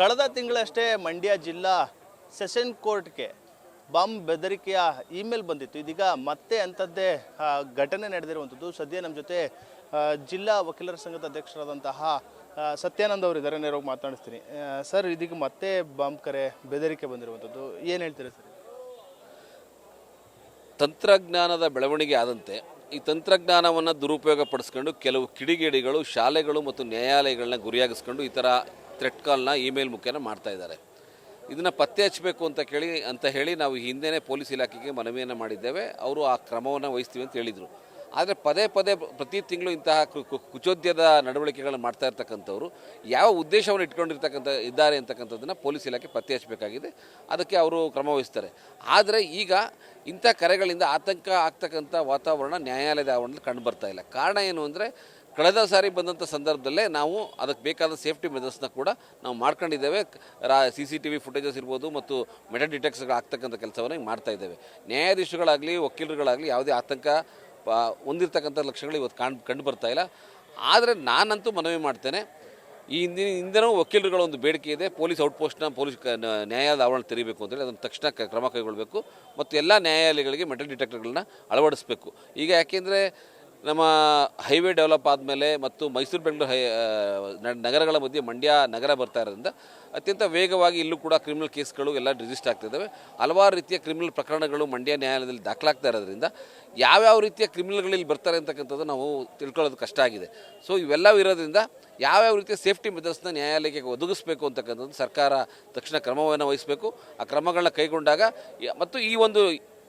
ಕಳೆದ ತಿಂಗಳಷ್ಟೇ ಮಂಡ್ಯ ಜಿಲ್ಲಾ ಸೆಷನ್ ಕೋರ್ಟ್ಗೆ ಬಾಂಬ್ ಬೆದರಿಕೆಯ ಇಮೇಲ್ ಬಂದಿತ್ತು. ಇದೀಗ ಮತ್ತೆ ಅಂಥದ್ದೇ ಘಟನೆ ನಡೆದಿರುವಂಥದ್ದು. ಸದ್ಯ ನಮ್ಮ ಜೊತೆ ಜಿಲ್ಲಾ ವಕೀಲರ ಸಂಘದ ಅಧ್ಯಕ್ಷರಾದಂತಹ ಸತ್ಯಾನಂದ್ ಅವರು ಇದ್ದಾರೆ. ನೇರವಾಗಿ ಮಾತನಾಡಿಸ್ತೀನಿ. ಸರ್, ಇದೀಗ ಮತ್ತೆ ಬಾಂಬ್ ಕರೆ ಬೆದರಿಕೆ ಬಂದಿರುವಂಥದ್ದು, ಏನು ಹೇಳ್ತೀರಾ ಸರ್? ತಂತ್ರಜ್ಞಾನದ ಬೆಳವಣಿಗೆ ಆದಂತೆ ಈ ತಂತ್ರಜ್ಞಾನವನ್ನು ದುರುಪಯೋಗ ಪಡಿಸ್ಕೊಂಡು ಕೆಲವು ಕಿಡಿಗೇಡಿಗಳು ಶಾಲೆಗಳು ಮತ್ತು ನ್ಯಾಯಾಲಯಗಳನ್ನ ಗುರಿಯಾಗಿಸ್ಕೊಂಡು ಈ ಥರ ಥ್ರೆಟ್ ಕಾಲ್ನ ಇಮೇಲ್ ಮುಖೇನ ಮಾಡ್ತಾ ಇದ್ದಾರೆ. ಇದನ್ನು ಪತ್ತೆ ಹಚ್ಚಬೇಕು ಅಂತ ಹೇಳಿ ನಾವು ಹಿಂದೆಯೇ ಪೊಲೀಸ್ ಇಲಾಖೆಗೆ ಮನವಿಯನ್ನು ಮಾಡಿದ್ದೇವೆ. ಅವರು ಆ ಕ್ರಮವನ್ನು ವಹಿಸ್ತೀವಿ ಅಂತ ಹೇಳಿದರು. ಆದರೆ ಪದೇ ಪ್ರತಿ ತಿಂಗಳು ಇಂತಹ ಕುಚೋದ್ಯದ ನಡವಳಿಕೆಗಳನ್ನು ಮಾಡ್ತಾ ಇರ್ತಕ್ಕಂಥವ್ರು ಯಾವ ಉದ್ದೇಶವನ್ನು ಇದ್ದಾರೆ ಅಂತಕ್ಕಂಥದ್ದನ್ನು ಪೊಲೀಸ್ ಇಲಾಖೆ ಪತ್ತೆ ಹಚ್ಚಬೇಕಾಗಿದೆ. ಅದಕ್ಕೆ ಅವರು ಕ್ರಮ ವಹಿಸ್ತಾರೆ. ಆದರೆ ಈಗ ಇಂಥ ಕರೆಗಳಿಂದ ಆತಂಕ ಆಗ್ತಕ್ಕಂಥ ವಾತಾವರಣ ನ್ಯಾಯಾಲಯದ ಆವರಣದಲ್ಲಿ ಕಂಡು ಬರ್ತಾ ಇಲ್ಲ. ಕಾರಣ ಏನು ಅಂದರೆ, ಕಳೆದ ಸಾರಿ ಬಂದಂಥ ಸಂದರ್ಭದಲ್ಲೇ ನಾವು ಅದಕ್ಕೆ ಬೇಕಾದ ಸೇಫ್ಟಿ ಮೆಜರ್ಸ್ನ ಕೂಡ ನಾವು ಮಾಡ್ಕೊಂಡಿದ್ದೇವೆ. CCTV ಫುಟೇಜಸ್ ಇರ್ಬೋದು ಮತ್ತು ಮೆಟಲ್ ಡಿಟೆಕ್ಟರ್ಗಳು ಆಗ್ತಕ್ಕಂಥ ಕೆಲಸವನ್ನು ಈಗ ಮಾಡ್ತಾ ಇದ್ದೇವೆ. ನ್ಯಾಯಾಧೀಶರುಗಳಾಗಲಿ ವಕೀಲರುಗಳಾಗಲಿ ಯಾವುದೇ ಆತಂಕ ಹೊಂದಿರತಕ್ಕಂಥ ಲಕ್ಷಣಗಳು ಇವತ್ತು ಕಂಡು ಬರ್ತಾ ಇಲ್ಲ. ಆದರೆ ನಾನಂತೂ ಮನವಿ ಮಾಡ್ತೇನೆ, ಈ ಹಿಂದಿನ ವಕೀಲರುಗಳ ಒಂದು ಬೇಡಿಕೆ ಇದೆ. ಪೊಲೀಸ್ ಔಟ್ಪೋಸ್ಟ್ನ ನ್ಯಾಯಾಲಯದ ಆವರಣ ತೆರೀಬೇಕು ಅಂತೇಳಿ ಅದನ್ನು ತಕ್ಷಣ ಕ್ರಮ ಕೈಗೊಳ್ಳಬೇಕು ಮತ್ತು ಎಲ್ಲ ನ್ಯಾಯಾಲಯಗಳಿಗೆ ಮೆಟಲ್ ಡಿಟೆಕ್ಟರ್ಗಳನ್ನ ಅಳವಡಿಸಬೇಕು. ಈಗ ಯಾಕೆಂದರೆ ನಮ್ಮ ಹೈವೇ ಡೆವಲಪ್ ಆದಮೇಲೆ ಮತ್ತು ಮೈಸೂರು ಬೆಂಗಳೂರು ನಗರಗಳ ಮಧ್ಯೆ ಮಂಡ್ಯ ನಗರ ಬರ್ತಾ ಇರೋದ್ರಿಂದ ಅತ್ಯಂತ ವೇಗವಾಗಿ ಇಲ್ಲೂ ಕೂಡ ಕ್ರಿಮಿನಲ್ ಕೇಸ್ಗಳು ಎಲ್ಲ ರಿಜಿಸ್ಟರ್ ಆಗ್ತಿದ್ದಾವೆ. ಹಲವಾರು ರೀತಿಯ ಕ್ರಿಮಿನಲ್ ಪ್ರಕರಣಗಳು ಮಂಡ್ಯ ನ್ಯಾಯಾಲಯದಲ್ಲಿ ದಾಖಲಾಗ್ತಾ ಇರೋದ್ರಿಂದ ಯಾವ್ಯಾವ ರೀತಿಯ ಕ್ರಿಮಿನಲ್ಗಳಲ್ಲಿ ಬರ್ತಾರೆ ಅಂತಕ್ಕಂಥದ್ದು ನಾವು ತಿಳ್ಕೊಳ್ಳೋದು ಕಷ್ಟ ಆಗಿದೆ. ಸೊ ಇವೆಲ್ಲವೂ ಇರೋದ್ರಿಂದ ಯಾವ್ಯಾವ ರೀತಿಯ ಸೇಫ್ಟಿ ಮೆಜರ್ಸ್ನ ನ್ಯಾಯಾಲಯಕ್ಕೆ ಒದಗಿಸಬೇಕು ಅಂತಕ್ಕಂಥದ್ದು ಸರ್ಕಾರ ತಕ್ಷಣ ಕ್ರಮವನ್ನು ವಹಿಸಬೇಕು. ಆ ಕ್ರಮಗಳನ್ನ ಕೈಗೊಂಡಾಗ ಮತ್ತು ಈ ಒಂದು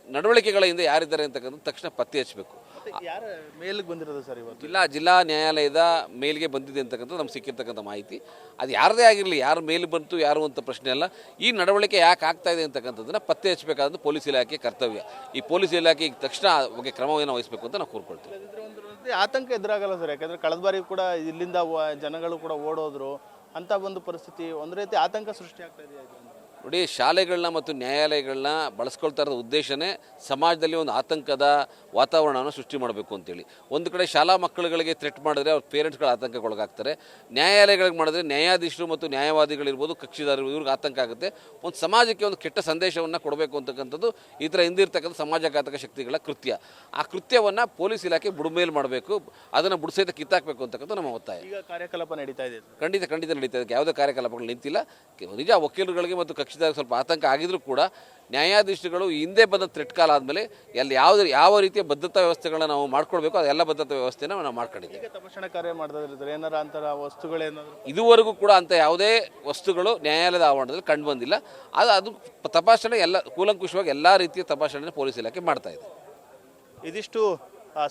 ನಡವಳಿಕೆಗಳ ಹಿಂದೆ ಯಾರಿದ್ದಾರೆ ಅಂತಕ್ಕಂಥದ್ದು ತಕ್ಷಣ ಪತ್ತೆ ಹಚ್ಚಬೇಕು. ಯಾರ ಮೇಲ್ಗೆ ಬಂದಿರೋದು ಸರ್ ಇವತ್ತು? ಜಿಲ್ಲಾ ನ್ಯಾಯಾಲಯದ ಮೇಲ್ಗೆ ಬಂದಿದೆ ಅಂತಕ್ಕಂಥದ್ದು ನಮ್ಗೆ ಸಿಕ್ಕಿರ್ತಕ್ಕಂಥ ಮಾಹಿತಿ. ಅದು ಯಾರದೇ ಆಗಿರಲಿ, ಯಾರ ಮೇಲೆ ಬಂತು ಯಾರು ಅಂತ ಪ್ರಶ್ನೆ ಅಲ್ಲ. ಈ ನಡವಳಿಕೆ ಯಾಕೆ ಆಗ್ತಾ ಇದೆ ಅಂತಕ್ಕಂಥದ್ದನ್ನು ಪತ್ತೆ ಹಚ್ಚಬೇಕಾದಂಥ ಪೊಲೀಸ್ ಇಲಾಖೆ ಕರ್ತವ್ಯ. ಈ ಪೊಲೀಸ್ ಇಲಾಖೆ ತಕ್ಷಣ ಬಗ್ಗೆ ಕ್ರಮವನ್ನು ವಹಿಸಬೇಕು ಅಂತ ನಾವು ಕೋರ್ಕೊಳ್ತೀವಿ. ಆತಂಕ ಎದುರಾಗಲ್ಲ ಸರ್, ಯಾಕಂದರೆ ಕಳೆದ ಬಾರಿ ಕೂಡ ಇಲ್ಲಿಂದ ಜನಗಳು ಕೂಡ ಓಡೋದ್ರು ಅಂತ ಒಂದು ಪರಿಸ್ಥಿತಿ, ಒಂದು ರೀತಿ ಆತಂಕ ಸೃಷ್ಟಿ ಆಗ್ತಾ ಇದೆ. ನೋಡಿ, ಶಾಲೆಗಳನ್ನ ಮತ್ತು ನ್ಯಾಯಾಲಯಗಳನ್ನ ಬಳಸ್ಕೊಳ್ತಾ ಇರೋ ಉದ್ದೇಶನೇ ಸಮಾಜದಲ್ಲಿ ಒಂದು ಆತಂಕದ ವಾತಾವರಣವನ್ನು ಸೃಷ್ಟಿ ಮಾಡಬೇಕು ಅಂತೇಳಿ. ಒಂದು ಕಡೆ ಶಾಲಾ ಮಕ್ಕಳುಗಳಿಗೆ ಥ್ರೆಟ್ ಮಾಡಿದ್ರೆ ಅವ್ರ ಪೇರೆಂಟ್ಸ್ಗಳು ಆತಂಕಕ್ಕೊಳಗಾಗ್ತಾರೆ. ನ್ಯಾಯಾಲಯಗಳಿಗೆ ಮಾಡಿದ್ರೆ ನ್ಯಾಯಾಧೀಶರು ಮತ್ತು ನ್ಯಾಯವಾದಿಗಳಿರ್ಬೋದು, ಕಕ್ಷಿದಾರರು, ಇವ್ರಿಗೆ ಆತಂಕ ಆಗುತ್ತೆ. ಒಂದು ಸಮಾಜಕ್ಕೆ ಒಂದು ಕೆಟ್ಟ ಸಂದೇಶವನ್ನು ಕೊಡಬೇಕು ಅಂತಕ್ಕಂಥದ್ದು ಈ ಥರ ಹಿಂದಿರ್ತಕ್ಕಂಥ ಸಮಾಜಘಾತಕ ಶಕ್ತಿಗಳ ಕೃತ್ಯ. ಆ ಕೃತ್ಯವನ್ನು ಪೊಲೀಸ್ ಇಲಾಖೆ ಬುಡಮೇಲು ಮಾಡಬೇಕು, ಅದನ್ನು ಬುಡಸಹಿತ ಕಿತ್ತಾಕಬೇಕು ಅಂತಕ್ಕಂಥ ನಮ್ಮ ಒತ್ತಾಯ. ಈಗ ಕಾರ್ಯಕಲಾಪ ನಡೀತಾ ಇದೆ? ಖಂಡಿತ ನಡೀತಾ ಇದೆ. ಯಾವುದೇ ಕಾರ್ಯಕಲಾಪಗಳು ನಿಂತಿಲ್ಲ. ನಿಜ ವಕೀಲರುಗಳಿಗೆ ಮತ್ತು ಕಕ್ಷಿದಾರ ಸ್ವಲ್ಪ ಆತಂಕ ಆಗಿದ್ರೂ ಕೂಡ ನ್ಯಾಯಾಧೀಶರುಗಳು ಹಿಂದೆ ಬಂದ ಥ್ರೆಟ್ ಕಾಲ್ ಆದಮೇಲೆ ಯಾವ ರೀತಿಯ ಭದ್ರತಾ ವ್ಯವಸ್ಥೆಗಳನ್ನ ನಾವು ಮಾಡ್ಕೊಳ್ಬೇಕು ಅದೆಲ್ಲ ಭದ್ರತಾ ವ್ಯವಸ್ಥೆನ ನಾವು ಮಾಡ್ಕೊಂಡಿದ್ದೀವಿ. ತಪಾಸಣಾ ಕಾರ್ಯ ಮಾಡಿದ್ರೆ ಏನಾರ ಅಂತರ ವಸ್ತುಗಳೇನಾದ್ರು ಇದುವರೆಗೂ ಕೂಡ ಅಂತ ಯಾವುದೇ ವಸ್ತುಗಳು ನ್ಯಾಯಾಲಯದ ಆವರಣದಲ್ಲಿ ಕಂಡು ಬಂದಿಲ್ಲ. ಅದು ತಪಾಸಣೆ ಎಲ್ಲ ಕೂಲಂಕುಷವಾಗಿ ಎಲ್ಲ ರೀತಿಯ ತಪಾಸಣೆ ಪೊಲೀಸ್ ಇಲಾಖೆ ಮಾಡ್ತಾ ಇದೆ. ಇದಿಷ್ಟು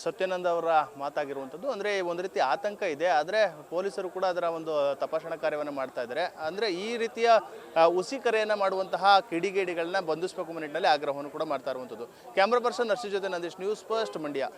ಸತ್ಯಾನಂದ್ ಅವರ ಮಾತಾಗಿರುವಂಥದ್ದು. ಅಂದರೆ ಒಂದು ರೀತಿ ಆತಂಕ ಇದೆ, ಆದರೆ ಪೊಲೀಸರು ಕೂಡ ಅದರ ಒಂದು ತಪಾಸಣಾ ಕಾರ್ಯವನ್ನು ಮಾಡ್ತಾ ಇದ್ದಾರೆ. ಅಂದರೆ ಈ ರೀತಿಯ ಹುಸಿ ಕರೆಯನ್ನು ಮಾಡುವಂತಹ ಕಿಡಿಗೇಡಿಗಳನ್ನ ಬಂಧಿಸಬೇಕು ನಿಟ್ಟಿನಲ್ಲಿ ಆಗ್ರಹವನ್ನು ಕೂಡ ಮಾಡ್ತಾ ಇರುವಂಥದ್ದು. ಕ್ಯಾಮ್ರಾ ಪರ್ಸನ್ ನರ್ಸಿ ಜೊತೆ ನಂದೀಶ್, ನ್ಯೂಸ್ ಫಸ್ಟ್ ಮಂಡ್ಯ.